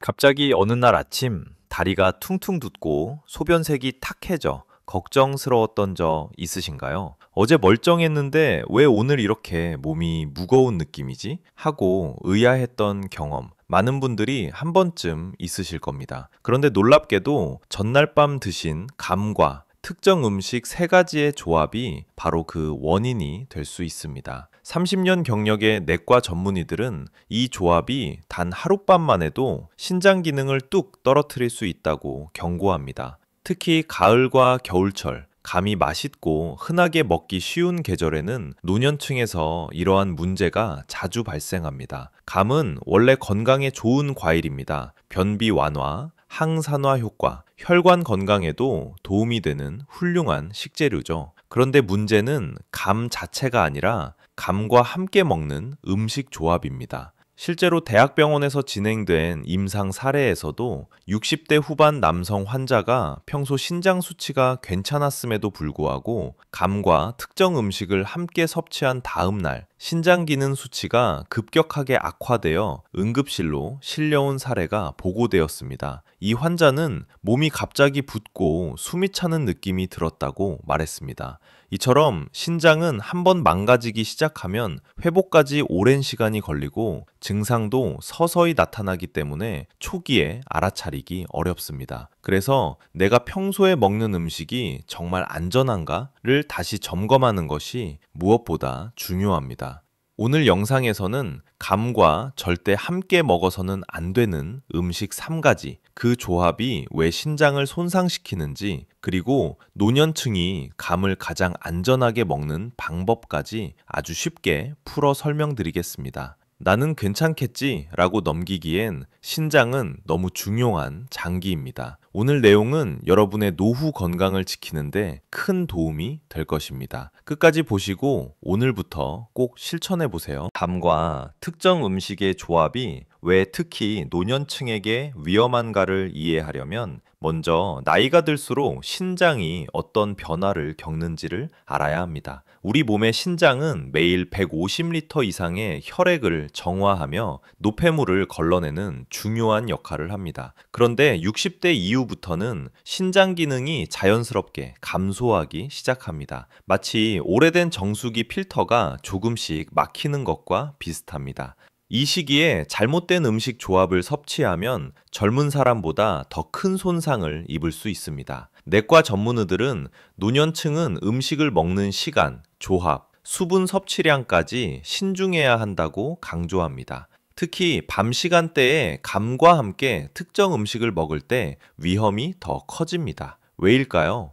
갑자기 어느 날 아침 다리가 퉁퉁 붓고 소변색이 탁해져 걱정스러웠던 적 있으신가요? 어제 멀쩡했는데 왜 오늘 이렇게 몸이 무거운 느낌이지? 하고 의아했던 경험 많은 분들이 한 번쯤 있으실 겁니다. 그런데 놀랍게도 전날 밤 드신 감과 특정 음식 세 가지의 조합이 바로 그 원인이 될 수 있습니다. 30년 경력의 내과 전문의들은 이 조합이 단 하룻밤만 해도 신장 기능을 뚝 떨어뜨릴 수 있다고 경고합니다. 특히 가을과 겨울철, 감이 맛있고 흔하게 먹기 쉬운 계절에는 노년층에서 이러한 문제가 자주 발생합니다. 감은 원래 건강에 좋은 과일입니다. 변비 완화, 항산화 효과, 혈관 건강에도 도움이 되는 훌륭한 식재료죠. 그런데 문제는 감 자체가 아니라 감과 함께 먹는 음식 조합입니다. 실제로 대학병원에서 진행된 임상 사례에서도 60대 후반 남성 환자가 평소 신장 수치가 괜찮았음에도 불구하고 감과 특정 음식을 함께 섭취한 다음 날 신장 기능 수치가 급격하게 악화되어 응급실로 실려온 사례가 보고되었습니다. 이 환자는 몸이 갑자기 붓고 숨이 차는 느낌이 들었다고 말했습니다. 이처럼 신장은 한번 망가지기 시작하면 회복까지 오랜 시간이 걸리고 증상도 서서히 나타나기 때문에 초기에 알아차리기 어렵습니다. 그래서 내가 평소에 먹는 음식이 정말 안전한가를 다시 점검하는 것이 무엇보다 중요합니다. 오늘 영상에서는 감과 절대 함께 먹어서는 안 되는 음식 3가지, 그 조합이 왜 신장을 손상시키는지, 그리고 노년층이 감을 가장 안전하게 먹는 방법까지 아주 쉽게 풀어 설명드리겠습니다. 나는 괜찮겠지 라고 넘기기엔 신장은 너무 중요한 장기입니다. 오늘 내용은 여러분의 노후 건강을 지키는데 큰 도움이 될 것입니다. 끝까지 보시고 오늘부터 꼭 실천해 보세요. 감과 특정 음식의 조합이 왜 특히 노년층에게 위험한가를 이해하려면 먼저 나이가 들수록 신장이 어떤 변화를 겪는지를 알아야 합니다. 우리 몸의 신장은 매일 150리터 이상의 혈액을 정화하며 노폐물을 걸러내는 중요한 역할을 합니다. 그런데 60대 이후부터는 신장 기능이 자연스럽게 감소하기 시작합니다. 마치 오래된 정수기 필터가 조금씩 막히는 것과 비슷합니다. 이 시기에 잘못된 음식 조합을 섭취하면 젊은 사람보다 더 큰 손상을 입을 수 있습니다. 내과 전문의들은 노년층은 음식을 먹는 시간, 조합, 수분 섭취량까지 신중해야 한다고 강조합니다. 특히 밤 시간대에 감과 함께 특정 음식을 먹을 때 위험이 더 커집니다. 왜일까요?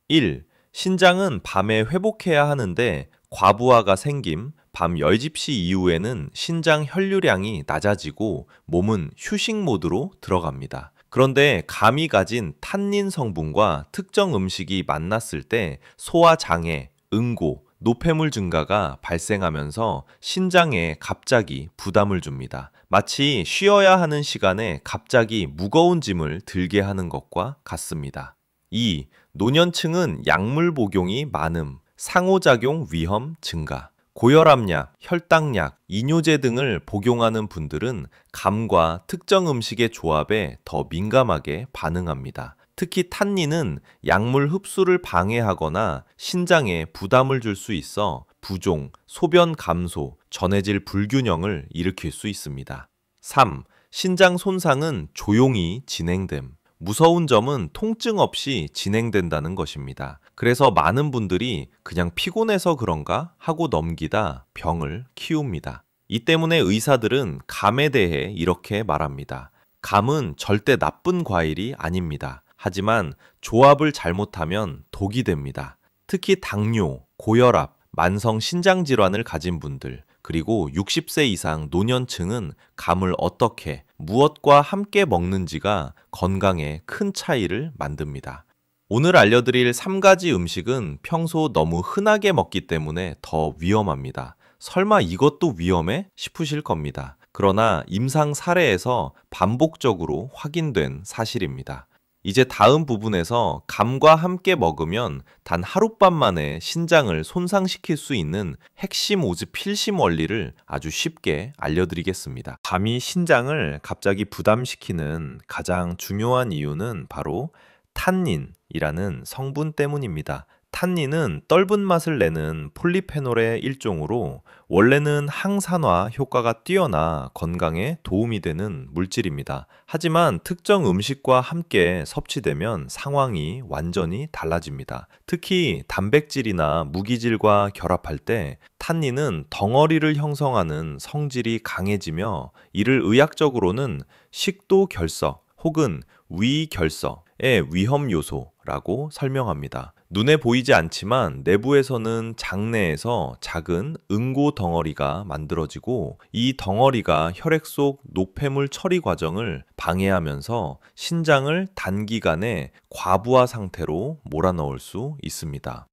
1. 신장은 밤에 회복해야 하는데 과부하가 생김, 밤 10시 이후에는 신장 혈류량이 낮아지고 몸은 휴식 모드로 들어갑니다. 그런데 감이 가진 탄닌 성분과 특정 음식이 만났을 때 소화 장애, 응고, 노폐물 증가가 발생하면서 신장에 갑자기 부담을 줍니다. 마치 쉬어야 하는 시간에 갑자기 무거운 짐을 들게 하는 것과 같습니다. 2. 노년층은 약물 복용이 많음, 상호작용 위험 증가. 고혈압약, 혈당약, 이뇨제 등을 복용하는 분들은 감과 특정 음식의 조합에 더 민감하게 반응합니다. 특히 탄닌은 약물 흡수를 방해하거나 신장에 부담을 줄 수 있어 부종, 소변 감소, 전해질 불균형을 일으킬 수 있습니다. 3. 신장 손상은 조용히 진행됨. 무서운 점은 통증 없이 진행된다는 것입니다. 그래서 많은 분들이 그냥 피곤해서 그런가 하고 넘기다 병을 키웁니다. 이 때문에 의사들은 감에 대해 이렇게 말합니다. 감은 절대 나쁜 과일이 아닙니다. 하지만 조합을 잘못하면 독이 됩니다. 특히 당뇨, 고혈압, 만성 신장 질환을 가진 분들, 그리고 60세 이상 노년층은 감을 어떻게, 무엇과 함께 먹는지가 건강에 큰 차이를 만듭니다. 오늘 알려드릴 3가지 음식은 평소 너무 흔하게 먹기 때문에 더 위험합니다. 설마 이것도 위험해? 싶으실 겁니다. 그러나 임상 사례에서 반복적으로 확인된 사실입니다. 이제 다음 부분에서 감과 함께 먹으면 단 하룻밤 만에 신장을 손상시킬 수 있는 핵심 오즈 필심 원리를 아주 쉽게 알려드리겠습니다. 감이 신장을 갑자기 부담시키는 가장 중요한 이유는 바로 탄닌이라는 성분 때문입니다. 탄닌은 떫은 맛을 내는 폴리페놀의 일종으로 원래는 항산화 효과가 뛰어나 건강에 도움이 되는 물질입니다. 하지만 특정 음식과 함께 섭취되면 상황이 완전히 달라집니다. 특히 단백질이나 무기질과 결합할 때 탄닌은 덩어리를 형성하는 성질이 강해지며 이를 의학적으로는 식도 결석 혹은 위결석의 위험 요소라고 설명합니다. 눈에 보이지 않지만 내부에서는 장내에서 작은 응고 덩어리가 만들어지고 이 덩어리가 혈액 속 노폐물 처리 과정을 방해하면서 신장을 단기간에 과부하 상태로 몰아넣을 수 있습니다.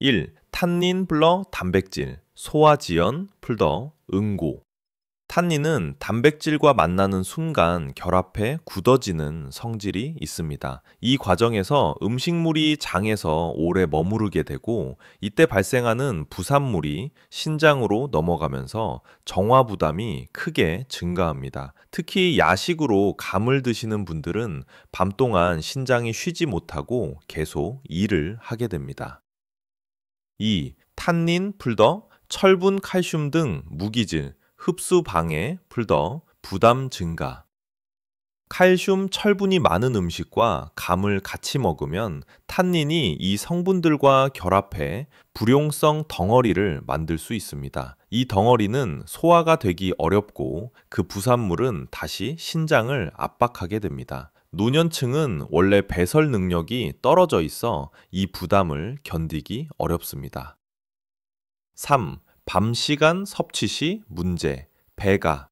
1. 탄닌 플러 단백질, 소화지연 플더 응고. 탄닌은 단백질과 만나는 순간 결합해 굳어지는 성질이 있습니다. 이 과정에서 음식물이 장에서 오래 머무르게 되고 이때 발생하는 부산물이 신장으로 넘어가면서 정화 부담이 크게 증가합니다. 특히 야식으로 감을 드시는 분들은 밤 동안 신장이 쉬지 못하고 계속 일을 하게 됩니다. 2. 탄닌, 풀더, 철분, 칼슘 등 무기질, 흡수 방해, 풀더, 부담 증가. 칼슘, 철분이 많은 음식과 감을 같이 먹으면 탄닌이 이 성분들과 결합해 불용성 덩어리를 만들 수 있습니다. 이 덩어리는 소화가 되기 어렵고 그 부산물은 다시 신장을 압박하게 됩니다. 노년층은 원래 배설 능력이 떨어져 있어 이 부담을 견디기 어렵습니다. 3. 밤 시간 섭취 시 문제, 배가.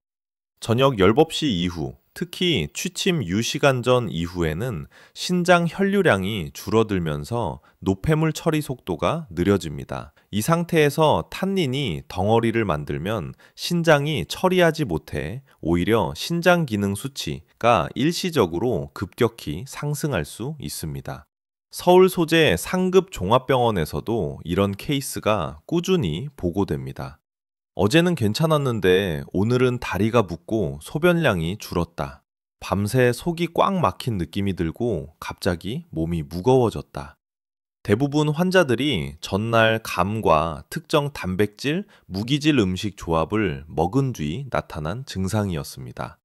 저녁 10시 이후, 특히 취침 유시간 전 이후에는 신장 혈류량이 줄어들면서 노폐물 처리 속도가 느려집니다. 이 상태에서 탄닌이 덩어리를 만들면 신장이 처리하지 못해 오히려 신장 기능 수치가 일시적으로 급격히 상승할 수 있습니다. 서울 소재 상급 종합병원에서도 이런 케이스가 꾸준히 보고됩니다. 어제는 괜찮았는데 오늘은 다리가 붓고 소변량이 줄었다. 밤새 속이 꽉 막힌 느낌이 들고 갑자기 몸이 무거워졌다. 대부분 환자들이 전날 감과 특정 단백질, 무기질 음식 조합을 먹은 뒤 나타난 증상이었습니다.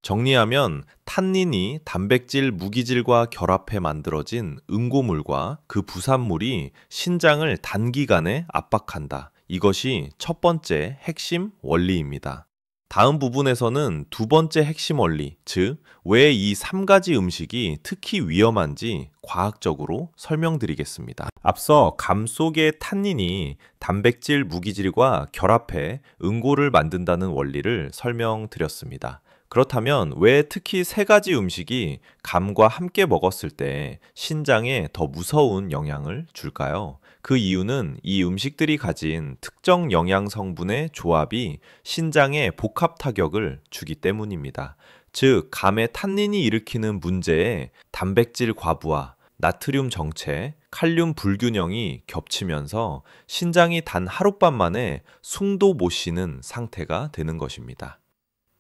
정리하면 탄닌이 단백질 무기질과 결합해 만들어진 응고물과 그 부산물이 신장을 단기간에 압박한다. 이것이 첫 번째 핵심 원리입니다. 다음 부분에서는 두 번째 핵심 원리, 즉, 왜 이 3가지 음식이 특히 위험한지 과학적으로 설명드리겠습니다. 앞서 감 속의 탄닌이 단백질 무기질과 결합해 응고를 만든다는 원리를 설명드렸습니다. 그렇다면 왜 특히 3가지 음식이 감과 함께 먹었을 때 신장에 더 무서운 영향을 줄까요? 그 이유는 이 음식들이 가진 특정 영양 성분의 조합이 신장에 복합 타격을 주기 때문입니다. 즉, 감의 탄닌이 일으키는 문제에 단백질 과부하, 나트륨 정체, 칼륨 불균형이 겹치면서 신장이 단 하룻밤 만에 숨도 못 쉬는 상태가 되는 것입니다.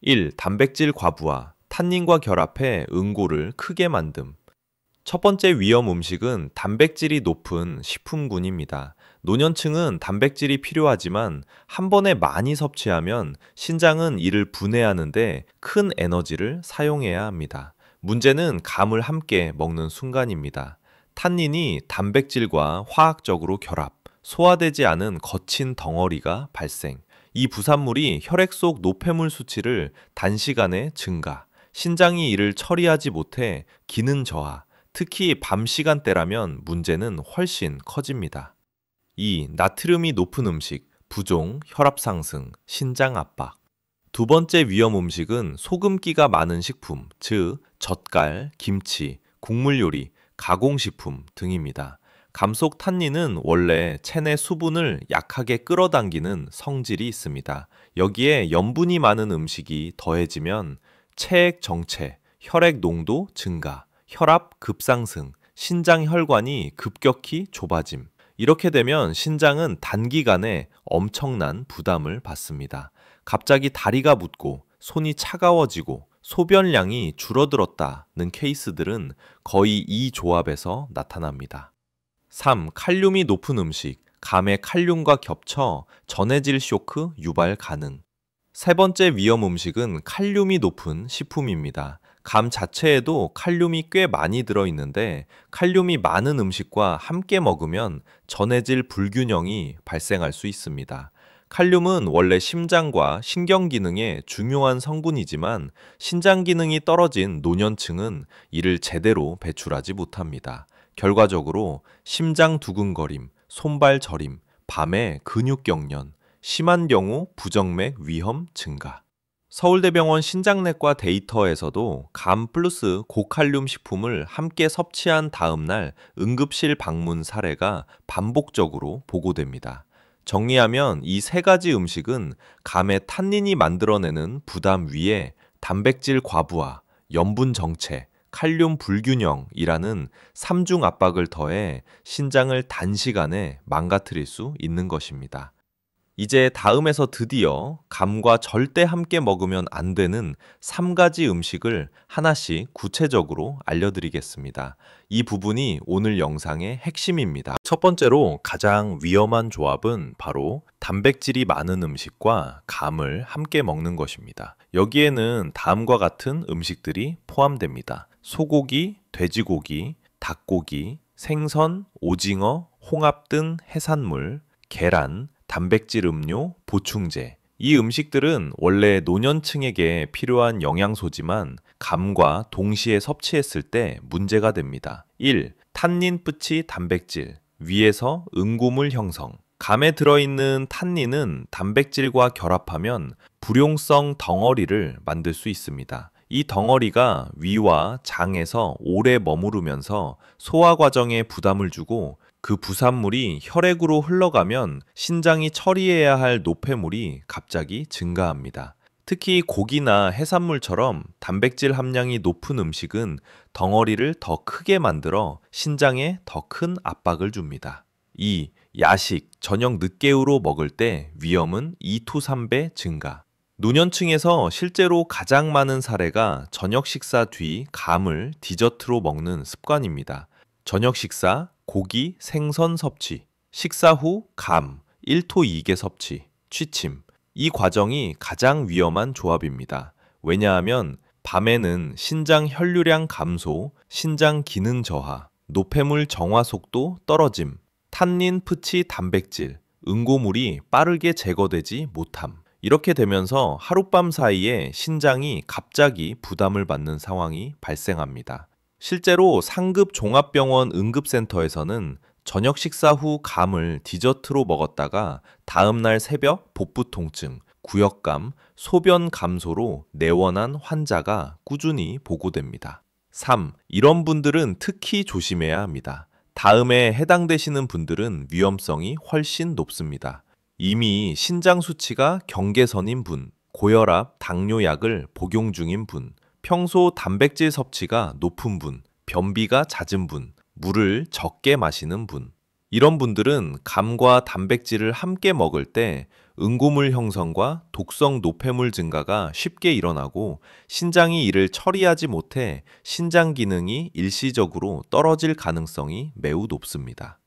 1. 단백질 과부하, 탄닌과 결합해 응고를 크게 만듦. 첫 번째 위험 음식은 단백질이 높은 식품군입니다. 노년층은 단백질이 필요하지만 한 번에 많이 섭취하면 신장은 이를 분해하는데 큰 에너지를 사용해야 합니다. 문제는 감을 함께 먹는 순간입니다. 탄닌이 단백질과 화학적으로 결합, 소화되지 않은 거친 덩어리가 발생. 이 부산물이 혈액 속 노폐물 수치를 단시간에 증가, 신장이 이를 처리하지 못해 기능 저하, 특히 밤 시간대라면 문제는 훨씬 커집니다. 2. 나트륨이 높은 음식, 부종, 혈압 상승, 신장 압박. 두 번째 위험 음식은 소금기가 많은 식품, 즉 젓갈, 김치, 국물 요리, 가공식품 등입니다. 감속 탄닌은 원래 체내 수분을 약하게 끌어당기는 성질이 있습니다. 여기에 염분이 많은 음식이 더해지면 체액 정체, 혈액 농도 증가, 혈압 급상승, 신장 혈관이 급격히 좁아짐. 이렇게 되면 신장은 단기간에 엄청난 부담을 받습니다. 갑자기 다리가 붓고 손이 차가워지고 소변량이 줄어들었다는 케이스들은 거의 이 조합에서 나타납니다. 3. 칼륨이 높은 음식, 감의 칼륨과 겹쳐 전해질 쇼크 유발 가능. 세 번째 위험 음식은 칼륨이 높은 식품입니다. 감 자체에도 칼륨이 꽤 많이 들어있는데 칼륨이 많은 음식과 함께 먹으면 전해질 불균형이 발생할 수 있습니다. 칼륨은 원래 심장과 신경 기능에 중요한 성분이지만 신장 기능이 떨어진 노년층은 이를 제대로 배출하지 못합니다. 결과적으로 심장 두근거림, 손발 저림, 밤에 근육 경련, 심한 경우 부정맥 위험 증가. 서울대병원 신장내과 데이터에서도 감 플러스 고칼륨 식품을 함께 섭취한 다음 날 응급실 방문 사례가 반복적으로 보고됩니다. 정리하면 이 세 가지 음식은 감의 탄닌이 만들어내는 부담 위에 단백질 과부하, 염분 정체, 칼륨 불균형이라는 삼중 압박을 더해 신장을 단시간에 망가뜨릴 수 있는 것입니다. 이제 다음에서 드디어 감과 절대 함께 먹으면 안 되는 3가지 음식을 하나씩 구체적으로 알려드리겠습니다. 이 부분이 오늘 영상의 핵심입니다. 첫 번째로 가장 위험한 조합은 바로 단백질이 많은 음식과 감을 함께 먹는 것입니다. 여기에는 다음과 같은 음식들이 포함됩니다. 소고기, 돼지고기, 닭고기, 생선, 오징어, 홍합 등 해산물, 계란, 단백질 음료, 보충제. 이 음식들은 원래 노년층에게 필요한 영양소지만 감과 동시에 섭취했을 때 문제가 됩니다. 1. 탄닌 뿌치 단백질. 위에서 응고물 형성. 감에 들어있는 탄닌은 단백질과 결합하면 불용성 덩어리를 만들 수 있습니다. 이 덩어리가 위와 장에서 오래 머무르면서 소화 과정에 부담을 주고 그 부산물이 혈액으로 흘러가면 신장이 처리해야 할 노폐물이 갑자기 증가합니다. 특히 고기나 해산물처럼 단백질 함량이 높은 음식은 덩어리를 더 크게 만들어 신장에 더 큰 압박을 줍니다. 2. 야식, 저녁 늦게우로 먹을 때 위험은 2~3배 증가. 노년층에서 실제로 가장 많은 사례가 저녁 식사 뒤 감을 디저트로 먹는 습관입니다. 저녁 식사, 고기, 생선 섭취, 식사 후 감, 1토2개 섭취, 취침. 이 과정이 가장 위험한 조합입니다. 왜냐하면 밤에는 신장 혈류량 감소, 신장 기능 저하, 노폐물 정화 속도 떨어짐, 탄닌 프치 단백질, 응고물이 빠르게 제거되지 못함. 이렇게 되면서 하룻밤 사이에 신장이 갑자기 부담을 받는 상황이 발생합니다. 실제로 상급 종합병원 응급센터에서는 저녁 식사 후 감을 디저트로 먹었다가 다음날 새벽 복부 통증, 구역감, 소변 감소로 내원한 환자가 꾸준히 보고됩니다. 3. 이런 분들은 특히 조심해야 합니다. 다음에 해당되시는 분들은 위험성이 훨씬 높습니다. 이미 신장 수치가 경계선인 분, 고혈압, 당뇨약을 복용 중인 분, 평소 단백질 섭취가 높은 분, 변비가 잦은 분, 물을 적게 마시는 분. 이런 분들은 감과 단백질을 함께 먹을 때 응고물 형성과 독성 노폐물 증가가 쉽게 일어나고 신장이 이를 처리하지 못해 신장 기능이 일시적으로 떨어질 가능성이 매우 높습니다.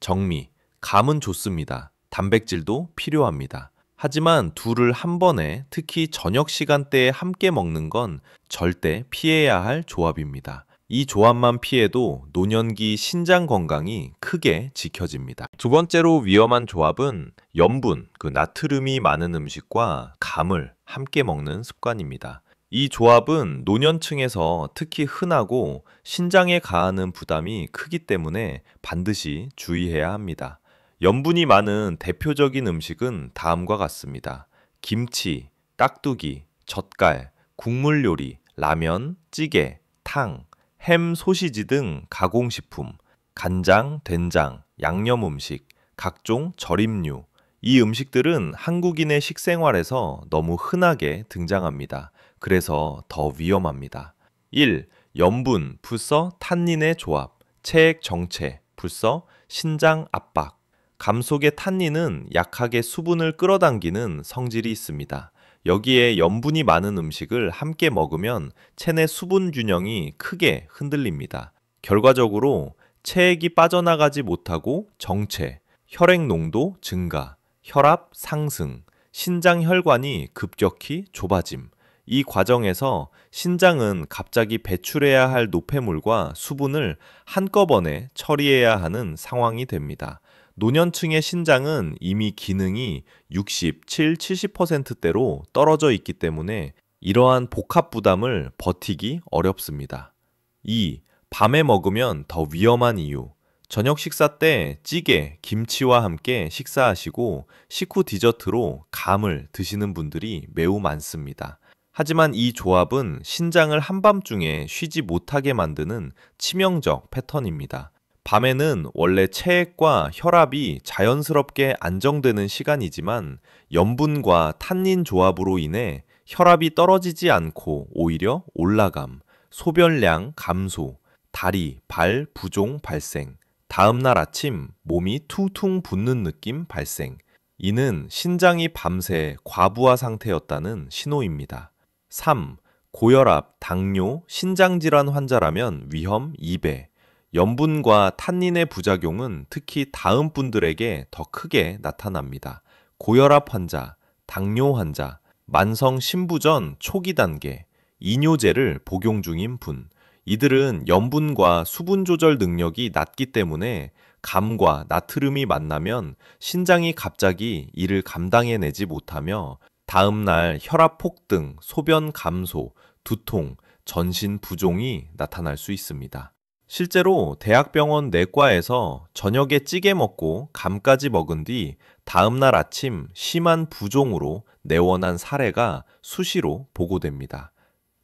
정리, 감은 좋습니다. 단백질도 필요합니다. 하지만 둘을 한 번에 특히 저녁 시간대에 함께 먹는 건 절대 피해야 할 조합입니다. 이 조합만 피해도 노년기 신장 건강이 크게 지켜집니다. 두 번째로 위험한 조합은 염분, 나트륨이 많은 음식과 감을 함께 먹는 습관입니다. 이 조합은 노년층에서 특히 흔하고 신장에 가하는 부담이 크기 때문에 반드시 주의해야 합니다. 염분이 많은 대표적인 음식은 다음과 같습니다. 김치, 깍두기, 젓갈, 국물 요리, 라면, 찌개, 탕, 햄, 소시지 등 가공식품, 간장, 된장, 양념 음식, 각종 절임류. 이 음식들은 한국인의 식생활에서 너무 흔하게 등장합니다. 그래서 더 위험합니다. 1. 염분 vs 탄닌의 조합, 체액 정체 vs 신장 압박. 감 속의 탄닌은 약하게 수분을 끌어당기는 성질이 있습니다. 여기에 염분이 많은 음식을 함께 먹으면 체내 수분 균형이 크게 흔들립니다. 결과적으로 체액이 빠져나가지 못하고 정체, 혈액 농도 증가, 혈압 상승, 신장 혈관이 급격히 좁아짐. 이 과정에서 신장은 갑자기 배출해야 할 노폐물과 수분을 한꺼번에 처리해야 하는 상황이 됩니다. 노년층의 신장은 이미 기능이 67, 70%대로 떨어져 있기 때문에 이러한 복합 부담을 버티기 어렵습니다. 2. 밤에 먹으면 더 위험한 이유. 저녁 식사 때 찌개, 김치와 함께 식사하시고 식후 디저트로 감을 드시는 분들이 매우 많습니다. 하지만 이 조합은 신장을 한밤중에 쉬지 못하게 만드는 치명적 패턴입니다. 밤에는 원래 체액과 혈압이 자연스럽게 안정되는 시간이지만 염분과 탄닌 조합으로 인해 혈압이 떨어지지 않고 오히려 올라감, 소변량 감소, 다리, 발 부종 발생, 다음날 아침 몸이 퉁퉁 붓는 느낌 발생. 이는 신장이 밤새 과부하 상태였다는 신호입니다. 3. 고혈압, 당뇨, 신장질환 환자라면 위험 2배. 염분과 탄닌의 부작용은 특히 다음 분들에게 더 크게 나타납니다. 고혈압 환자, 당뇨 환자, 만성 신부전 초기 단계, 이뇨제를 복용 중인 분. 이들은 염분과 수분 조절 능력이 낮기 때문에 감과 나트륨이 만나면 신장이 갑자기 이를 감당해내지 못하며 다음날 혈압 폭등, 소변 감소, 두통, 전신 부종이 나타날 수 있습니다. 실제로 대학병원 내과에서 저녁에 찌개 먹고 감까지 먹은 뒤 다음날 아침 심한 부종으로 내원한 사례가 수시로 보고됩니다.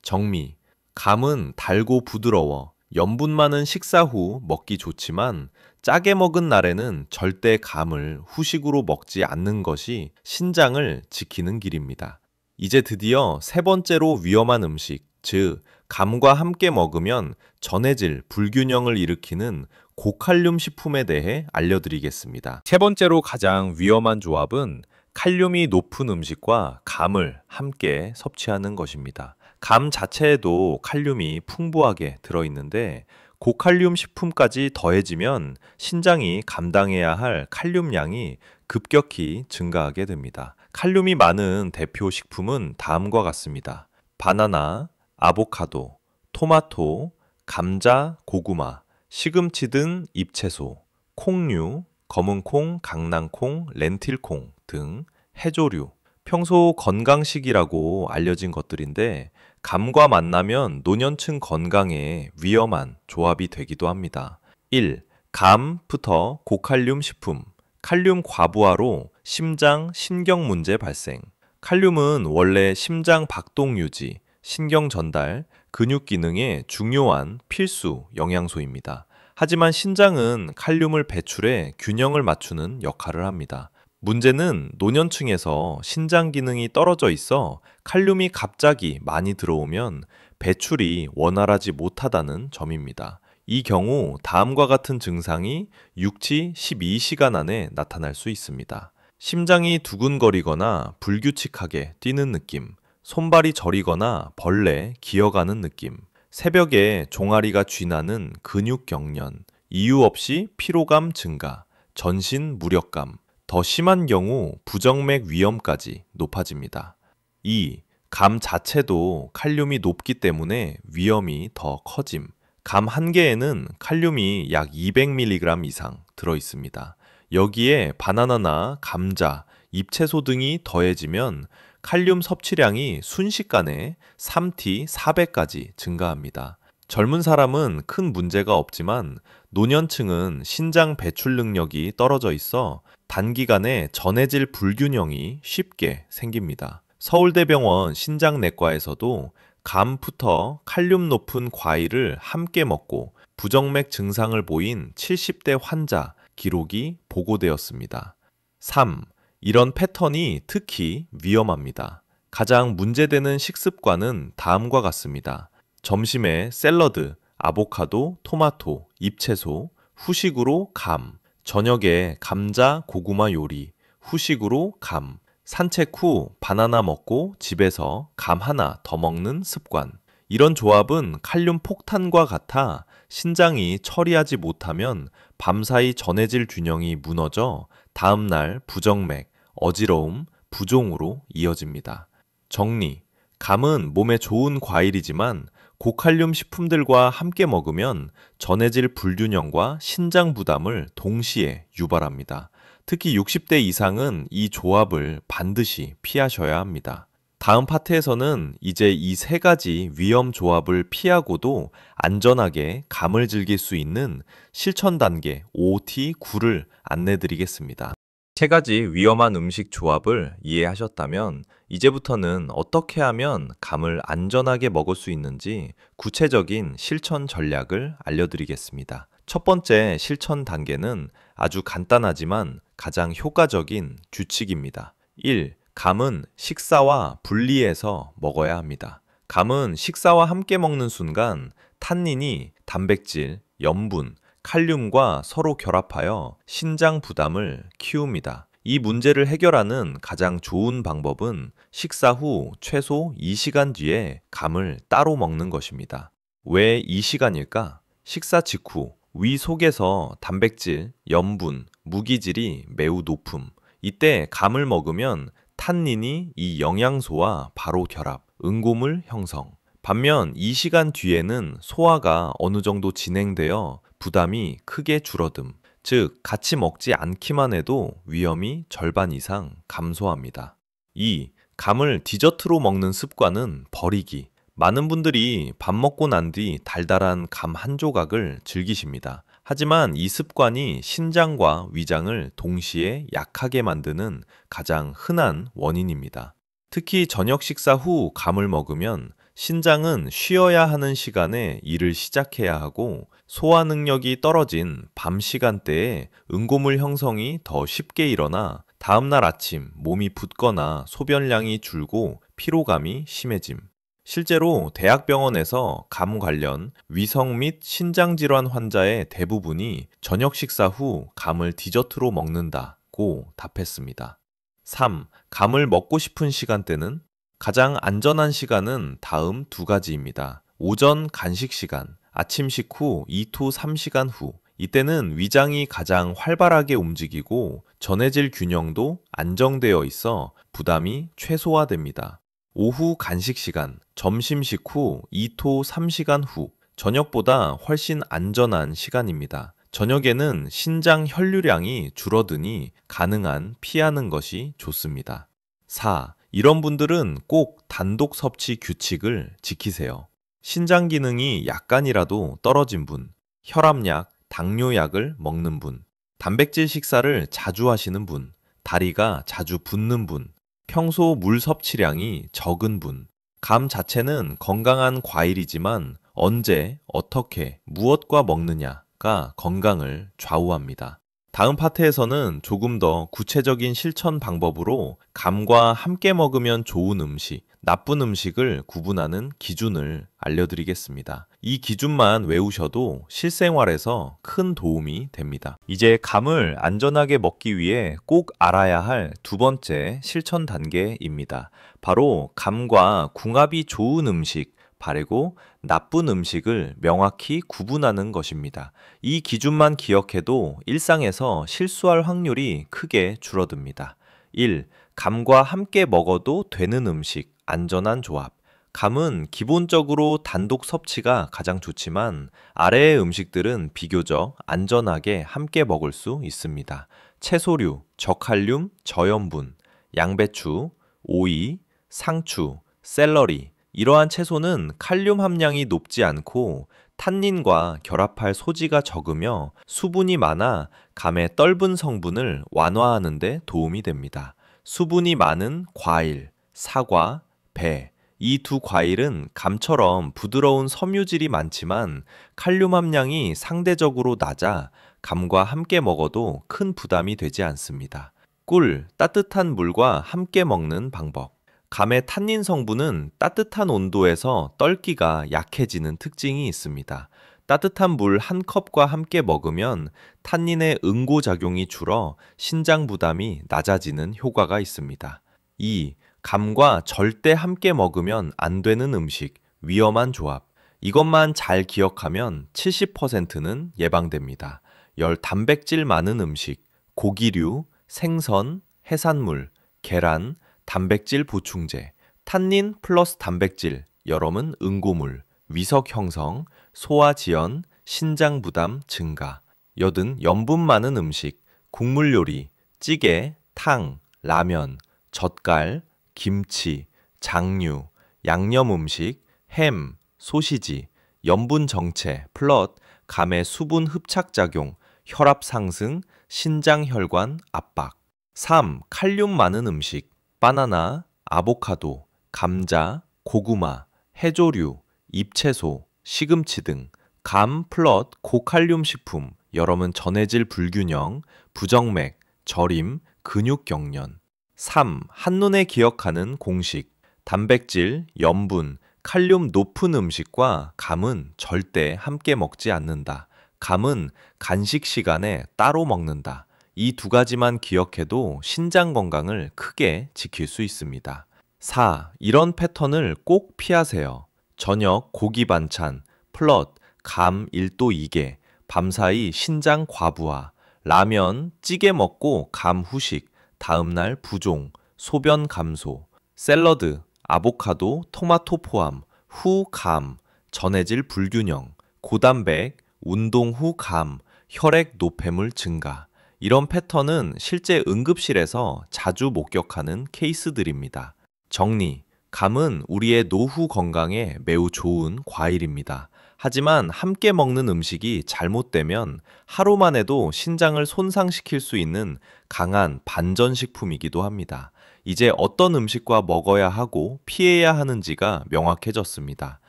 정리. 감은 달고 부드러워 염분 많은 식사 후 먹기 좋지만 짜게 먹은 날에는 절대 감을 후식으로 먹지 않는 것이 신장을 지키는 길입니다. 이제 드디어 세 번째로 위험한 음식, 즉 감과 함께 먹으면 전해질 불균형을 일으키는 고칼륨 식품에 대해 알려드리겠습니다. 세 번째로 가장 위험한 조합은 칼륨이 높은 음식과 감을 함께 섭취하는 것입니다. 감 자체에도 칼륨이 풍부하게 들어있는데 고칼륨 식품까지 더해지면 신장이 감당해야 할 칼륨량이 급격히 증가하게 됩니다. 칼륨이 많은 대표 식품은 다음과 같습니다. 바나나, 아보카도, 토마토, 감자, 고구마, 시금치 등 잎채소, 콩류, 검은콩, 강낭콩, 렌틸콩 등 해조류, 평소 건강식이라고 알려진 것들인데 감과 만나면 노년층 건강에 위험한 조합이 되기도 합니다. 1. 감부터 고칼륨 식품. 칼륨 과부하로 심장, 신경 문제 발생. 칼륨은 원래 심장 박동 유지, 신경 전달, 근육 기능에 중요한 필수 영양소입니다. 하지만 신장은 칼륨을 배출해 균형을 맞추는 역할을 합니다. 문제는 노년층에서 신장 기능이 떨어져 있어 칼륨이 갑자기 많이 들어오면 배출이 원활하지 못하다는 점입니다. 이 경우 다음과 같은 증상이 육치 12시간 안에 나타날 수 있습니다. 심장이 두근거리거나 불규칙하게 뛰는 느낌, 손발이 저리거나 벌레 기어가는 느낌, 새벽에 종아리가 쥐나는 근육 경련, 이유 없이 피로감 증가, 전신 무력감, 더 심한 경우 부정맥 위험까지 높아집니다. 2. 감 자체도 칼륨이 높기 때문에 위험이 더 커짐. 감 한 개에는 칼륨이 약 200mg 이상 들어 있습니다. 여기에 바나나나 감자, 잎채소 등이 더해지면 칼륨 섭취량이 순식간에 3T 400까지 증가합니다. 젊은 사람은 큰 문제가 없지만 노년층은 신장 배출 능력이 떨어져 있어 단기간에 전해질 불균형이 쉽게 생깁니다. 서울대병원 신장내과에서도 감부터 칼륨 높은 과일을 함께 먹고 부정맥 증상을 보인 70대 환자 기록이 보고되었습니다. 3. 이런 패턴이 특히 위험합니다. 가장 문제되는 식습관은 다음과 같습니다. 점심에 샐러드, 아보카도, 토마토, 잎채소, 후식으로 감, 저녁에 감자, 고구마 요리, 후식으로 감, 산책 후 바나나 먹고 집에서 감 하나 더 먹는 습관. 이런 조합은 칼륨 폭탄과 같아 신장이 처리하지 못하면 밤사이 전해질 균형이 무너져 다음날 부정맥, 어지러움, 부종으로 이어집니다. 정리. 감은 몸에 좋은 과일이지만 고칼륨 식품들과 함께 먹으면 전해질 불균형과 신장 부담을 동시에 유발합니다. 특히 60대 이상은 이 조합을 반드시 피하셔야 합니다. 다음 파트에서는 이제 이 세 가지 위험 조합을 피하고도 안전하게 감을 즐길 수 있는 실천 단계 OT9를 안내 드리겠습니다. 세 가지 위험한 음식 조합을 이해하셨다면 이제부터는 어떻게 하면 감을 안전하게 먹을 수 있는지 구체적인 실천 전략을 알려드리겠습니다. 첫 번째 실천 단계는 아주 간단하지만 가장 효과적인 규칙입니다. 1. 감은 식사와 분리해서 먹어야 합니다. 감은 식사와 함께 먹는 순간 탄닌이 단백질, 염분, 칼륨과 서로 결합하여 신장 부담을 키웁니다. 이 문제를 해결하는 가장 좋은 방법은 식사 후 최소 2시간 뒤에 감을 따로 먹는 것입니다. 왜 2시간일까? 식사 직후 위 속에서 단백질, 염분, 무기질이 매우 높음. 이때 감을 먹으면 탄닌이 이 영양소와 바로 결합, 응고물 형성. 반면 2시간 뒤에는 소화가 어느 정도 진행되어 부담이 크게 줄어듦. 즉, 같이 먹지 않기만 해도 위험이 절반 이상 감소합니다. 2. 감을 디저트로 먹는 습관은 버리기. 많은 분들이 밥 먹고 난 뒤 달달한 감 한 조각을 즐기십니다. 하지만 이 습관이 신장과 위장을 동시에 약하게 만드는 가장 흔한 원인입니다. 특히 저녁 식사 후 감을 먹으면 신장은 쉬어야 하는 시간에 일을 시작해야 하고 소화 능력이 떨어진 밤 시간대에 응고물 형성이 더 쉽게 일어나 다음날 아침 몸이 붓거나 소변량이 줄고 피로감이 심해짐. 실제로 대학병원에서 감 관련 위성 및 신장질환 환자의 대부분이 저녁 식사 후 감을 디저트로 먹는다고 답했습니다. 3. 감을 먹고 싶은 시간대는? 가장 안전한 시간은 다음 두 가지입니다. 오전 간식 시간, 아침 식후 2to 3시간 후. 이때는 위장이 가장 활발하게 움직이고 전해질 균형도 안정되어 있어 부담이 최소화됩니다. 오후 간식 시간, 점심 식후 2to 3시간 후, 저녁보다 훨씬 안전한 시간입니다. 저녁에는 신장 혈류량이 줄어드니 가능한 피하는 것이 좋습니다. 4. 이런 분들은 꼭 단독 섭취 규칙을 지키세요. 신장 기능이 약간이라도 떨어진 분, 혈압약, 당뇨약을 먹는 분, 단백질 식사를 자주 하시는 분, 다리가 자주 붓는 분, 평소 물 섭취량이 적은 분. 감 자체는 건강한 과일이지만 언제, 어떻게, 무엇과 먹느냐가 건강을 좌우합니다. 다음 파트에서는 조금 더 구체적인 실천 방법으로 감과 함께 먹으면 좋은 음식, 나쁜 음식을 구분하는 기준을 알려드리겠습니다. 이 기준만 외우셔도 실생활에서 큰 도움이 됩니다. 이제 감을 안전하게 먹기 위해 꼭 알아야 할 두 번째 실천 단계입니다. 바로 감과 궁합이 좋은 음식, 바르고 나쁜 음식을 명확히 구분하는 것입니다. 이 기준만 기억해도 일상에서 실수할 확률이 크게 줄어듭니다. 1. 감과 함께 먹어도 되는 음식, 안전한 조합. 감은 기본적으로 단독 섭취가 가장 좋지만 아래의 음식들은 비교적 안전하게 함께 먹을 수 있습니다. 채소류, 저칼륨, 저염분, 양배추, 오이, 상추, 샐러리. 이러한 채소는 칼륨 함량이 높지 않고 탄닌과 결합할 소지가 적으며 수분이 많아 감의 떫은 성분을 완화하는 데 도움이 됩니다. 수분이 많은 과일, 사과, 배. 이 두 과일은 감처럼 부드러운 섬유질이 많지만 칼륨 함량이 상대적으로 낮아 감과 함께 먹어도 큰 부담이 되지 않습니다. 꿀, 따뜻한 물과 함께 먹는 방법. 감의 탄닌 성분은 따뜻한 온도에서 떨기가 약해지는 특징이 있습니다. 따뜻한 물 한 컵과 함께 먹으면 탄닌의 응고작용이 줄어 신장 부담이 낮아지는 효과가 있습니다. 2. 감과 절대 함께 먹으면 안 되는 음식, 위험한 조합. 이것만 잘 기억하면 70%는 예방됩니다. 열 단백질 많은 음식, 고기류, 생선, 해산물, 계란, 단백질 보충제, 탄닌 플러스 단백질, 여름은 응고물, 위석 형성, 소화 지연, 신장 부담 증가. 여든 염분 많은 음식, 국물 요리, 찌개, 탕, 라면, 젓갈, 김치, 장류, 양념 음식, 햄, 소시지, 염분 정체, 플롯, 감의 수분 흡착 작용, 혈압 상승, 신장 혈관 압박. 3. 칼륨 많은 음식, 바나나, 아보카도, 감자, 고구마, 해조류, 잎채소, 시금치 등. 감 플롯 고칼륨 식품, 여름은 전해질 불균형, 부정맥, 저림, 근육 경련. 3. 한눈에 기억하는 공식, 단백질, 염분, 칼륨 높은 음식과 감은 절대 함께 먹지 않는다. 감은 간식 시간에 따로 먹는다. 이 두 가지만 기억해도 신장 건강을 크게 지킬 수 있습니다. 4. 이런 패턴을 꼭 피하세요. 저녁 고기 반찬, 플롯, 감 1도 2개, 밤사이 신장 과부하, 라면, 찌개 먹고 감 후식, 다음날 부종, 소변 감소, 샐러드, 아보카도, 토마토 포함, 후 감, 전해질 불균형, 고단백, 운동 후 감, 혈액 노폐물 증가. 이런 패턴은 실제 응급실에서 자주 목격하는 케이스들입니다. 정리, 감은 우리의 노후 건강에 매우 좋은 과일입니다. 하지만 함께 먹는 음식이 잘못되면 하루만 해도 신장을 손상시킬 수 있는 강한 반전식품이기도 합니다. 이제 어떤 음식과 먹어야 하고 피해야 하는지가 명확해졌습니다.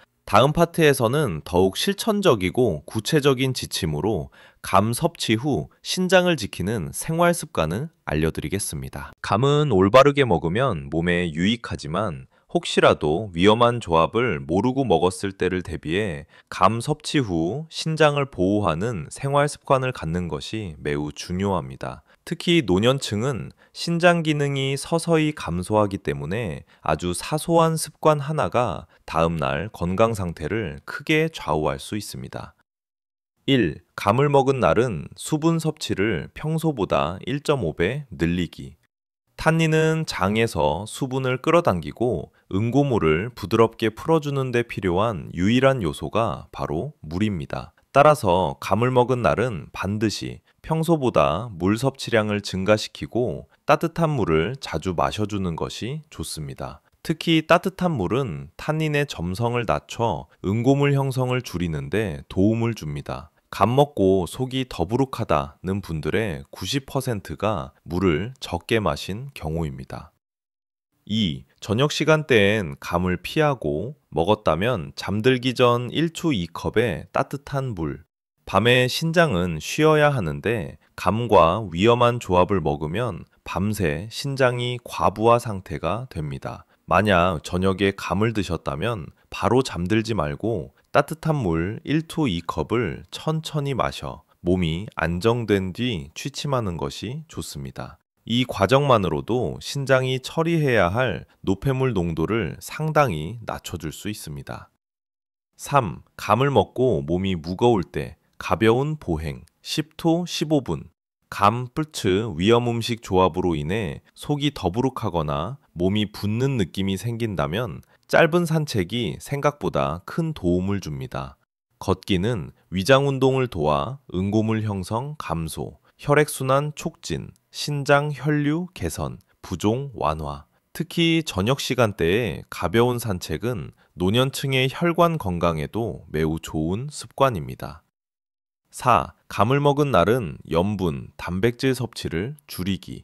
다음 파트에서는 더욱 실천적이고 구체적인 지침으로 감 섭취 후 신장을 지키는 생활 습관을 알려드리겠습니다. 감은 올바르게 먹으면 몸에 유익하지만 혹시라도 위험한 조합을 모르고 먹었을 때를 대비해 감 섭취 후 신장을 보호하는 생활 습관을 갖는 것이 매우 중요합니다. 특히 노년층은 신장 기능이 서서히 감소하기 때문에 아주 사소한 습관 하나가 다음날 건강 상태를 크게 좌우할 수 있습니다. 1. 감을 먹은 날은 수분 섭취를 평소보다 1.5배 늘리기. 탄닌은 장에서 수분을 끌어당기고 응고물을 부드럽게 풀어주는 데 필요한 유일한 요소가 바로 물입니다. 따라서 감을 먹은 날은 반드시 평소보다 물 섭취량을 증가시키고 따뜻한 물을 자주 마셔주는 것이 좋습니다. 특히 따뜻한 물은 탄닌의 점성을 낮춰 응고물 형성을 줄이는데 도움을 줍니다. 감 먹고 속이 더부룩하다는 분들의 90%가 물을 적게 마신 경우입니다. 2. 저녁 시간대엔 감을 피하고 먹었다면 잠들기 전 1초 2컵의 따뜻한 물. 밤에 신장은 쉬어야 하는데 감과 위험한 조합을 먹으면 밤새 신장이 과부하 상태가 됩니다. 만약 저녁에 감을 드셨다면 바로 잠들지 말고 따뜻한 물 1초 2컵을 천천히 마셔 몸이 안정된 뒤 취침하는 것이 좋습니다. 이 과정만으로도 신장이 처리해야 할 노폐물 농도를 상당히 낮춰줄 수 있습니다. 3. 감을 먹고 몸이 무거울 때 가벼운 보행 10초 15분. 감, 뿔츠, 위험 음식 조합으로 인해 속이 더부룩하거나 몸이 붓는 느낌이 생긴다면 짧은 산책이 생각보다 큰 도움을 줍니다. 걷기는 위장 운동을 도와 응고물 형성 감소, 혈액순환 촉진, 신장 혈류 개선, 부종 완화. 특히 저녁 시간대에 가벼운 산책은 노년층의 혈관 건강에도 매우 좋은 습관입니다. 4. 감을 먹은 날은 염분, 단백질 섭취를 줄이기.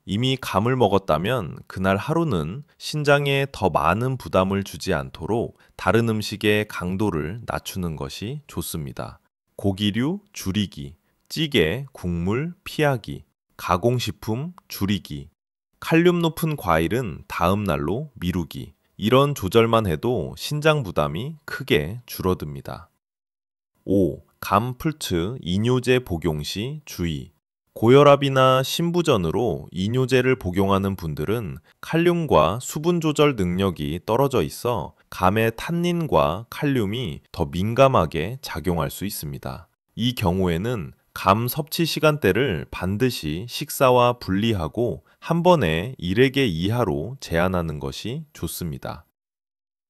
이미 감을 먹었다면 그날 하루는 신장에 더 많은 부담을 주지 않도록 다른 음식의 강도를 낮추는 것이 좋습니다. 고기류 줄이기, 찌개, 국물 피하기, 가공식품 줄이기. 칼륨 높은 과일은 다음 날로 미루기. 이런 조절만 해도 신장 부담이 크게 줄어듭니다. 5. 감, 풀츠, 이뇨제 복용 시 주의. 고혈압이나 심부전으로 이뇨제를 복용하는 분들은 칼륨과 수분 조절 능력이 떨어져 있어 감의 탄닌과 칼륨이 더 민감하게 작용할 수 있습니다. 이 경우에는 감 섭취 시간대를 반드시 식사와 분리하고 한 번에 1회개 이하로 제한하는 것이 좋습니다.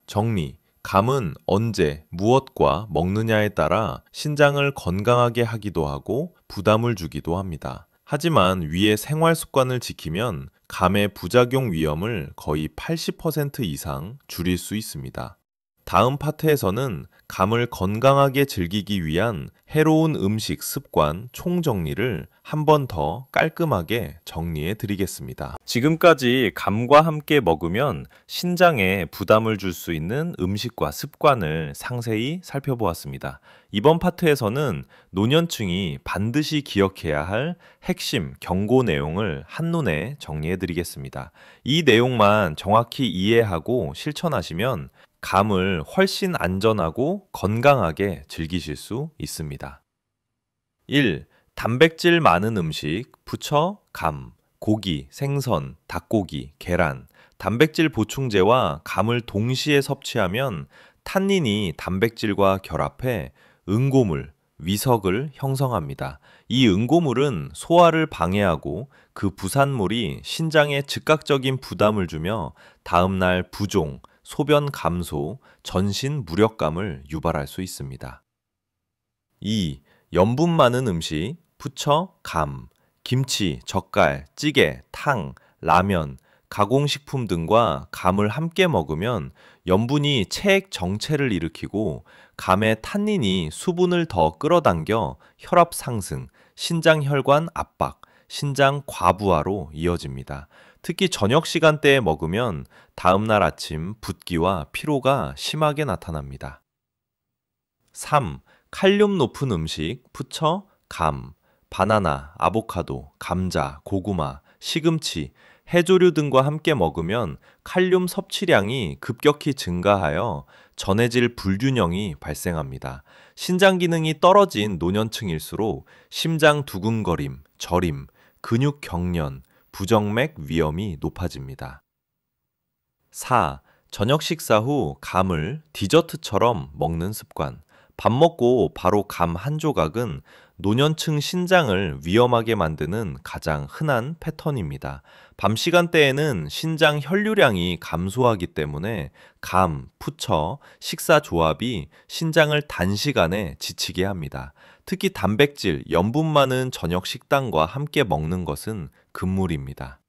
정리. 감은 언제, 무엇과 먹느냐에 따라 신장을 건강하게 하기도 하고 부담을 주기도 합니다. 하지만 위의 생활 습관을 지키면 감의 부작용 위험을 거의 80% 이상 줄일 수 있습니다. 다음 파트에서는 감을 건강하게 즐기기 위한 해로운 음식 습관 총정리를 한 번 더 깔끔하게 정리해 드리겠습니다. 지금까지 감과 함께 먹으면 신장에 부담을 줄 수 있는 음식과 습관을 상세히 살펴보았습니다. 이번 파트에서는 노년층이 반드시 기억해야 할 핵심 경고 내용을 한눈에 정리해 드리겠습니다. 이 내용만 정확히 이해하고 실천하시면 감을 훨씬 안전하고 건강하게 즐기실 수 있습니다. 1. 단백질 많은 음식, 부처, 감, 고기, 생선, 닭고기, 계란, 단백질 보충제와 감을 동시에 섭취하면 탄닌이 단백질과 결합해 응고물, 위석을 형성합니다. 이 응고물은 소화를 방해하고 그 부산물이 신장에 즉각적인 부담을 주며 다음날 부종, 소변 감소, 전신 무력감을 유발할 수 있습니다. 2. 염분 많은 음식, 부처, 감, 김치, 젓갈, 찌개, 탕, 라면, 가공식품 등과 감을 함께 먹으면 염분이 체액 정체를 일으키고 감의 탄닌이 수분을 더 끌어당겨 혈압 상승, 신장 혈관 압박, 신장 과부하로 이어집니다. 특히 저녁 시간대에 먹으면 다음날 아침 붓기와 피로가 심하게 나타납니다. 3. 칼륨 높은 음식, 부처, 감, 바나나, 아보카도, 감자, 고구마, 시금치, 해조류 등과 함께 먹으면 칼륨 섭취량이 급격히 증가하여 전해질 불균형이 발생합니다. 신장 기능이 떨어진 노년층일수록 심장 두근거림, 저림, 근육 경련, 부정맥 위험이 높아집니다. 4. 저녁 식사 후 감을 디저트처럼 먹는 습관. 밥 먹고 바로 감 한 조각은 노년층 신장을 위험하게 만드는 가장 흔한 패턴입니다. 밤 시간대에는 신장 혈류량이 감소하기 때문에 감, 푸처, 식사 조합이 신장을 단시간에 지치게 합니다. 특히 단백질, 염분 많은 저녁 식단과 함께 먹는 것은 금물입니다.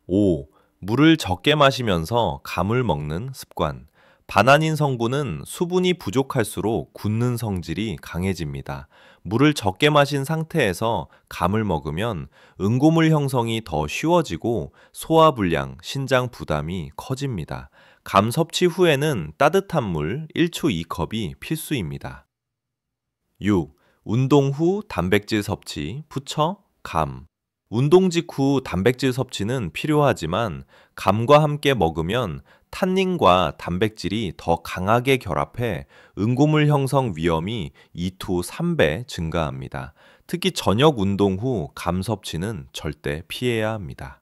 5. 물을 적게 마시면서 감을 먹는 습관. 바나닌 성분은 수분이 부족할수록 굳는 성질이 강해집니다. 물을 적게 마신 상태에서 감을 먹으면 응고물 형성이 더 쉬워지고 소화불량, 신장 부담이 커집니다. 감 섭취 후에는 따뜻한 물 1초 2컵이 필수입니다. 6. 운동 후 단백질 섭취, 부처, 감. 운동 직후 단백질 섭취는 필요하지만 감과 함께 먹으면 탄닌과 단백질이 더 강하게 결합해 응고물 형성 위험이 2to 3배 증가합니다. 특히 저녁 운동 후 감 섭취는 절대 피해야 합니다.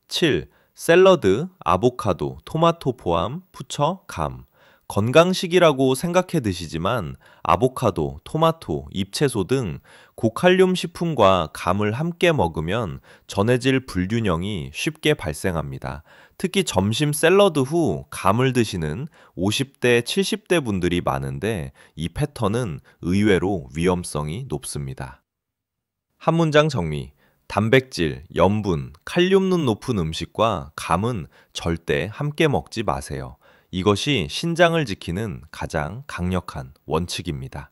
7. 샐러드, 아보카도, 토마토 포함, 부처, 감. 건강식이라고 생각해 드시지만 아보카도, 토마토, 잎채소 등 고칼륨 식품과 감을 함께 먹으면 전해질 불균형이 쉽게 발생합니다. 특히 점심 샐러드 후 감을 드시는 50대, 70대 분들이 많은데 이 패턴은 의외로 위험성이 높습니다. 한 문장 정리. 단백질, 염분, 칼륨는 높은 음식과 감은 절대 함께 먹지 마세요. 이것이 신장을 지키는 가장 강력한 원칙입니다.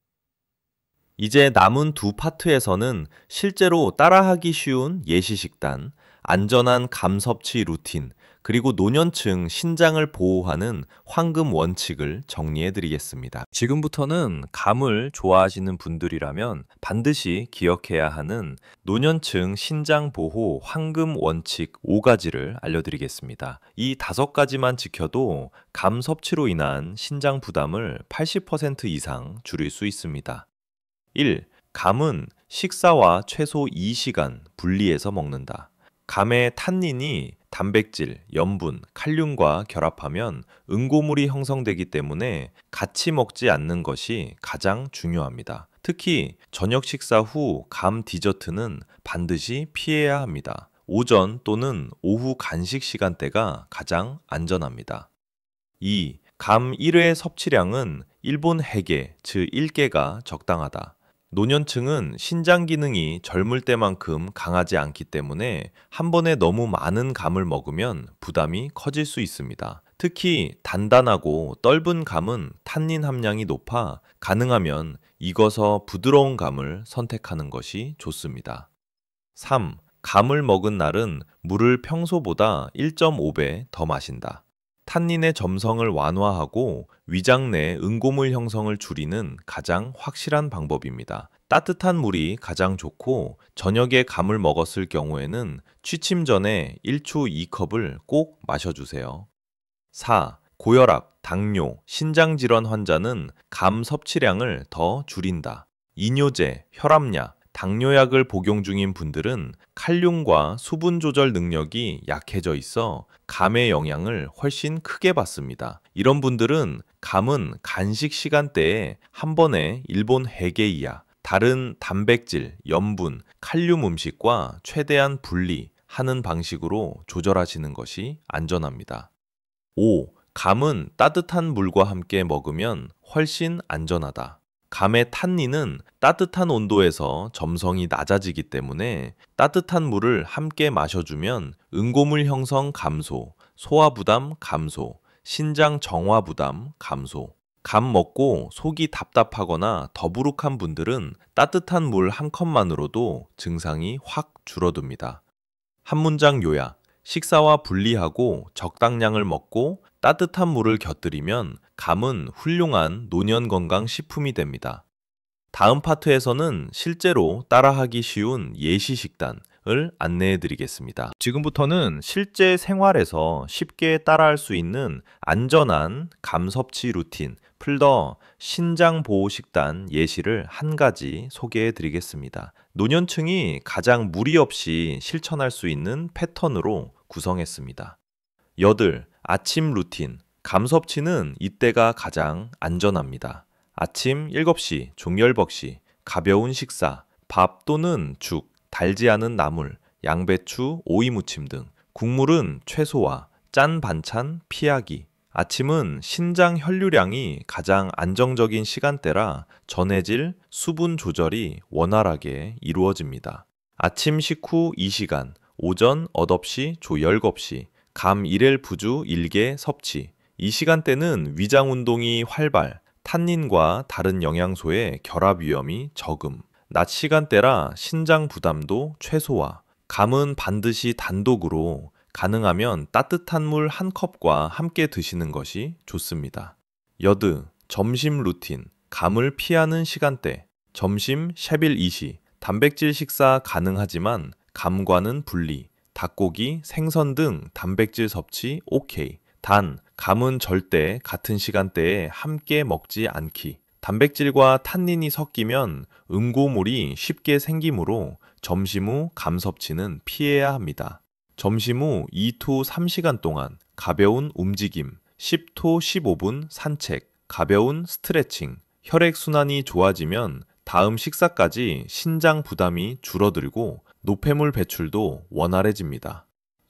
이제 남은 두 파트에서는 실제로 따라하기 쉬운 예시 식단, 안전한 감 섭취 루틴, 그리고 노년층 신장을 보호하는 황금 원칙을 정리해 드리겠습니다. 지금부터는 감을 좋아하시는 분들이라면 반드시 기억해야 하는 노년층 신장 보호 황금 원칙 5가지를 알려드리겠습니다. 이 5가지만 지켜도 감 섭취로 인한 신장 부담을 80% 이상 줄일 수 있습니다. 1. 감은 식사와 최소 2시간 분리해서 먹는다. 감의 탄닌이 단백질, 염분, 칼륨과 결합하면 응고물이 형성되기 때문에 같이 먹지 않는 것이 가장 중요합니다. 특히 저녁 식사 후 감 디저트는 반드시 피해야 합니다. 오전 또는 오후 간식 시간대가 가장 안전합니다. 2. 감 1회 섭취량은 일본 해계, 즉 1개가 적당하다. 노년층은 신장 기능이 젊을 때만큼 강하지 않기 때문에 한 번에 너무 많은 감을 먹으면 부담이 커질 수 있습니다. 특히 단단하고 떫은 감은 탄닌 함량이 높아 가능하면 익어서 부드러운 감을 선택하는 것이 좋습니다. 3. 감을 먹은 날은 물을 평소보다 1.5배 더 마신다. 탄닌의 점성을 완화하고 위장 내 응고물 형성을 줄이는 가장 확실한 방법입니다. 따뜻한 물이 가장 좋고 저녁에 감을 먹었을 경우에는 취침 전에 1초 2컵을 꼭 마셔주세요. 4. 고혈압, 당뇨, 신장질환 환자는 감 섭취량을 더 줄인다. 이뇨제, 혈압약, 당뇨약을 복용 중인 분들은 칼륨과 수분 조절 능력이 약해져 있어 감의 영향을 훨씬 크게 받습니다. 이런 분들은 감은 간식 시간대에 한 번에 일본 해계 이하, 다른 단백질, 염분, 칼륨 음식과 최대한 분리하는 방식으로 조절하시는 것이 안전합니다. 5. 감은 따뜻한 물과 함께 먹으면 훨씬 안전하다. 감의 탄닌은 따뜻한 온도에서 점성이 낮아지기 때문에 따뜻한 물을 함께 마셔주면 응고물 형성 감소, 소화 부담 감소, 신장 정화 부담 감소. 감 먹고 속이 답답하거나 더부룩한 분들은 따뜻한 물 한 컵만으로도 증상이 확 줄어듭니다. 한 문장 요약. 식사와 분리하고 적당량을 먹고 따뜻한 물을 곁들이면 감은 훌륭한 노년 건강 식품이 됩니다. 다음 파트에서는 실제로 따라하기 쉬운 예시 식단을 안내해 드리겠습니다. 지금부터는 실제 생활에서 쉽게 따라할 수 있는 안전한 감 섭취 루틴, 플더 신장 보호 식단 예시를 한 가지 소개해 드리겠습니다. 노년층이 가장 무리 없이 실천할 수 있는 패턴으로 구성했습니다. 8. 아침 루틴. 감 섭취는 이때가 가장 안전합니다. 아침 7시 종열벅시, 가벼운 식사, 밥 또는 죽, 달지 않은 나물, 양배추, 오이 무침 등 국물은 최소화, 짠 반찬 피하기. 아침은 신장 혈류량이 가장 안정적인 시간대라 전해질 수분 조절이 원활하게 이루어집니다. 아침 식후 2시간, 오전 엇없이 조 10겁시, 감 1일 부주 1개 섭취. 이 시간대는 위장 운동이 활발, 탄닌과 다른 영양소의 결합 위험이 적음. 낮 시간대라 신장 부담도 최소화. 감은 반드시 단독으로 가능하면 따뜻한 물 한 컵과 함께 드시는 것이 좋습니다. 8. 점심 루틴. 감을 피하는 시간대. 점심 샤빌 이시. 단백질 식사 가능하지만 감과는 분리. 닭고기, 생선 등 단백질 섭취 오케이. 단, 감은 절대 같은 시간대에 함께 먹지 않기. 단백질과 탄닌이 섞이면 응고물이 쉽게 생기므로 점심 후 감 섭취는 피해야 합니다. 점심 후 2to 3시간 동안 가벼운 움직임, 10to 15분 산책, 가벼운 스트레칭, 혈액순환이 좋아지면 다음 식사까지 신장 부담이 줄어들고 노폐물 배출도 원활해집니다.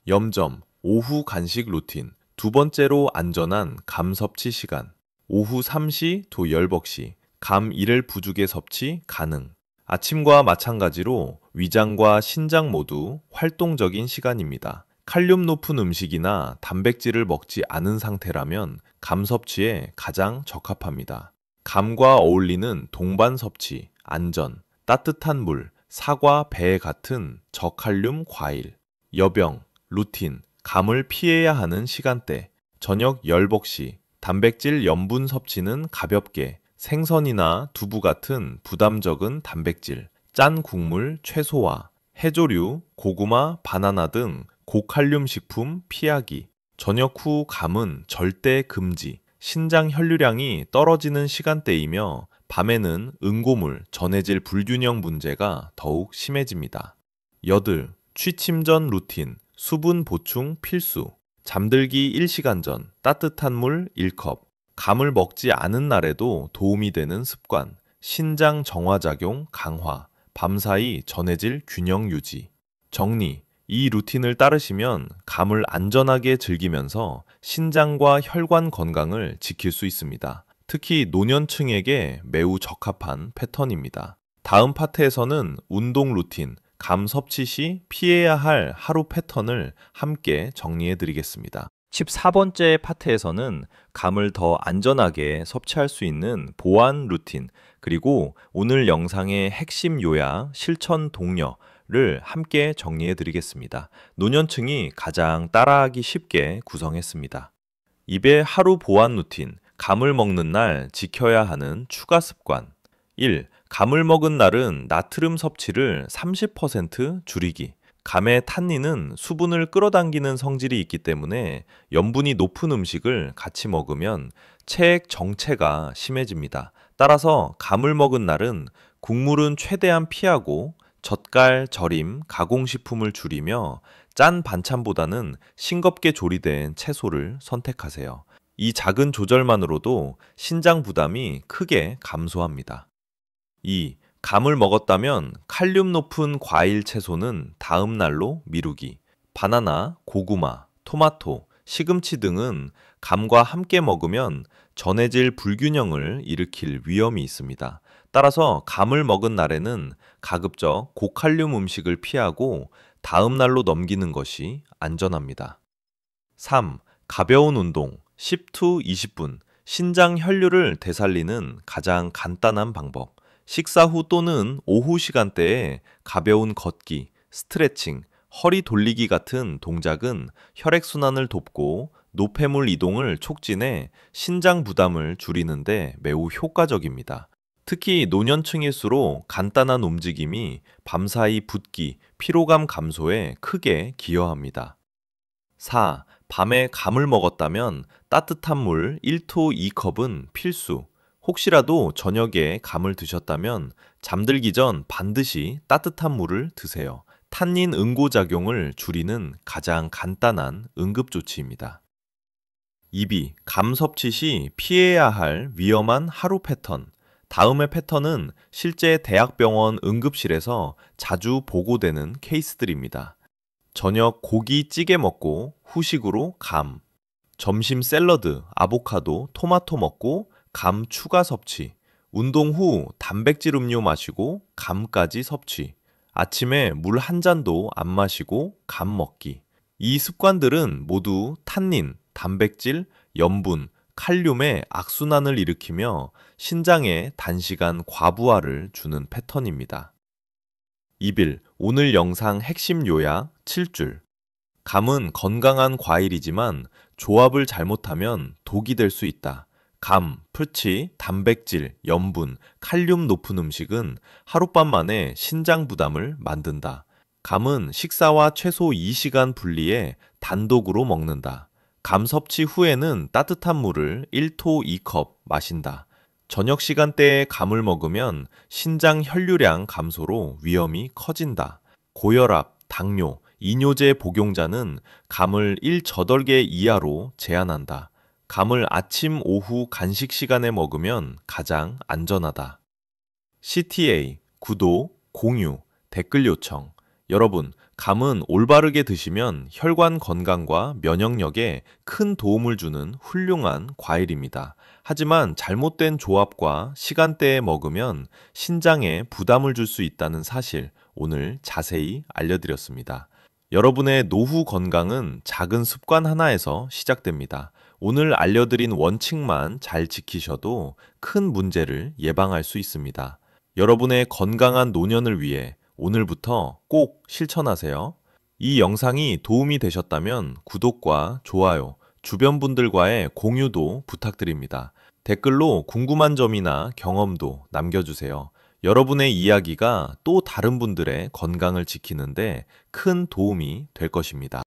염점, 오후 간식 루틴. 두 번째로 안전한 감 섭취 시간. 오후 3시 도 10벅시, 감 1일 부족의 섭취 가능. 아침과 마찬가지로 위장과 신장 모두 활동적인 시간입니다. 칼륨 높은 음식이나 단백질을 먹지 않은 상태라면 감 섭취에 가장 적합합니다. 감과 어울리는 동반 섭취, 안전, 따뜻한 물, 사과, 배 같은 저칼륨 과일. 여병, 루틴, 감을 피해야 하는 시간대, 저녁 열복 시, 단백질 염분 섭취는 가볍게, 생선이나 두부 같은 부담 적은 단백질, 짠 국물 최소화, 해조류, 고구마, 바나나 등 고칼륨 식품 피하기, 저녁 후 감은 절대 금지, 신장 혈류량이 떨어지는 시간대이며 밤에는 응고물, 전해질 불균형 문제가 더욱 심해집니다. 여들, 취침 전 루틴, 수분 보충 필수, 잠들기 1시간 전 따뜻한 물 1컵, 감을 먹지 않은 날에도 도움이 되는 습관, 신장 정화작용 강화, 밤사이 전해질 균형 유지. 정리, 이 루틴을 따르시면 감을 안전하게 즐기면서 신장과 혈관 건강을 지킬 수 있습니다. 특히 노년층에게 매우 적합한 패턴입니다. 다음 파트에서는 운동 루틴, 감 섭취 시 피해야 할 하루 패턴을 함께 정리해 드리겠습니다. 14번째 파트에서는 감을 더 안전하게 섭취할 수 있는 보안 루틴, 그리고 오늘 영상의 핵심 요약, 실천 독려를 함께 정리해 드리겠습니다. 노년층이 가장 따라하기 쉽게 구성했습니다. 입의 하루 보안 루틴, 감을 먹는 날 지켜야 하는 추가 습관. 1. 감을 먹은 날은 나트륨 섭취를 30% 줄이기. 감의 탄닌은 수분을 끌어당기는 성질이 있기 때문에 염분이 높은 음식을 같이 먹으면 체액 정체가 심해집니다. 따라서 감을 먹은 날은 국물은 최대한 피하고 젓갈, 절임, 가공식품을 줄이며 짠 반찬보다는 싱겁게 조리된 채소를 선택하세요. 이 작은 조절만으로도 신장 부담이 크게 감소합니다. 2. 감을 먹었다면 칼륨 높은 과일 채소는 다음 날로 미루기. 바나나, 고구마, 토마토, 시금치 등은 감과 함께 먹으면 전해질 불균형을 일으킬 위험이 있습니다. 따라서 감을 먹은 날에는 가급적 고칼륨 음식을 피하고 다음 날로 넘기는 것이 안전합니다. 3. 가벼운 운동 10-20분. 신장 혈류를 되살리는 가장 간단한 방법. 식사 후 또는 오후 시간대에 가벼운 걷기, 스트레칭, 허리 돌리기 같은 동작은 혈액순환을 돕고 노폐물 이동을 촉진해 신장 부담을 줄이는데 매우 효과적입니다. 특히 노년층일수록 간단한 움직임이 밤사이 붓기, 피로감 감소에 크게 기여합니다. 4. 밤에 감을 먹었다면 따뜻한 물 1-2컵은 필수. 혹시라도 저녁에 감을 드셨다면 잠들기 전 반드시 따뜻한 물을 드세요. 탄닌 응고작용을 줄이는 가장 간단한 응급조치입니다. 2비, 감 섭취 시 피해야 할 위험한 하루 패턴. 다음의 패턴은 실제 대학병원 응급실에서 자주 보고되는 케이스들입니다. 저녁 고기 찌개 먹고 후식으로 감. 점심 샐러드, 아보카도, 토마토 먹고 감 추가 섭취, 운동 후 단백질 음료 마시고 감까지 섭취, 아침에 물 한 잔도 안 마시고 감 먹기. 이 습관들은 모두 탄닌, 단백질, 염분, 칼륨의 악순환을 일으키며 신장에 단시간 과부하를 주는 패턴입니다. 2일, 오늘 영상 핵심 요약 7줄. 감은 건강한 과일이지만 조합을 잘못하면 독이 될 수 있다. 감, 풀치, 단백질, 염분, 칼륨 높은 음식은 하룻밤 만에 신장 부담을 만든다. 감은 식사와 최소 2시간 분리해 단독으로 먹는다. 감 섭취 후에는 따뜻한 물을 1-2컵 마신다. 저녁 시간대에 감을 먹으면 신장 혈류량 감소로 위험이 커진다. 고혈압, 당뇨, 이뇨제 복용자는 감을 1저덜개 이하로 제한한다. 감을 아침, 오후 간식 시간에 먹으면 가장 안전하다. CTA, 구독, 공유, 댓글 요청. 여러분, 감은 올바르게 드시면 혈관 건강과 면역력에 큰 도움을 주는 훌륭한 과일입니다. 하지만 잘못된 조합과 시간대에 먹으면 신장에 부담을 줄 수 있다는 사실 오늘 자세히 알려드렸습니다. 여러분의 노후 건강은 작은 습관 하나에서 시작됩니다. 오늘 알려드린 원칙만 잘 지키셔도 큰 문제를 예방할 수 있습니다. 여러분의 건강한 노년을 위해 오늘부터 꼭 실천하세요. 이 영상이 도움이 되셨다면 구독과 좋아요, 주변 분들과의 공유도 부탁드립니다. 댓글로 궁금한 점이나 경험도 남겨주세요. 여러분의 이야기가 또 다른 분들의 건강을 지키는데 큰 도움이 될 것입니다.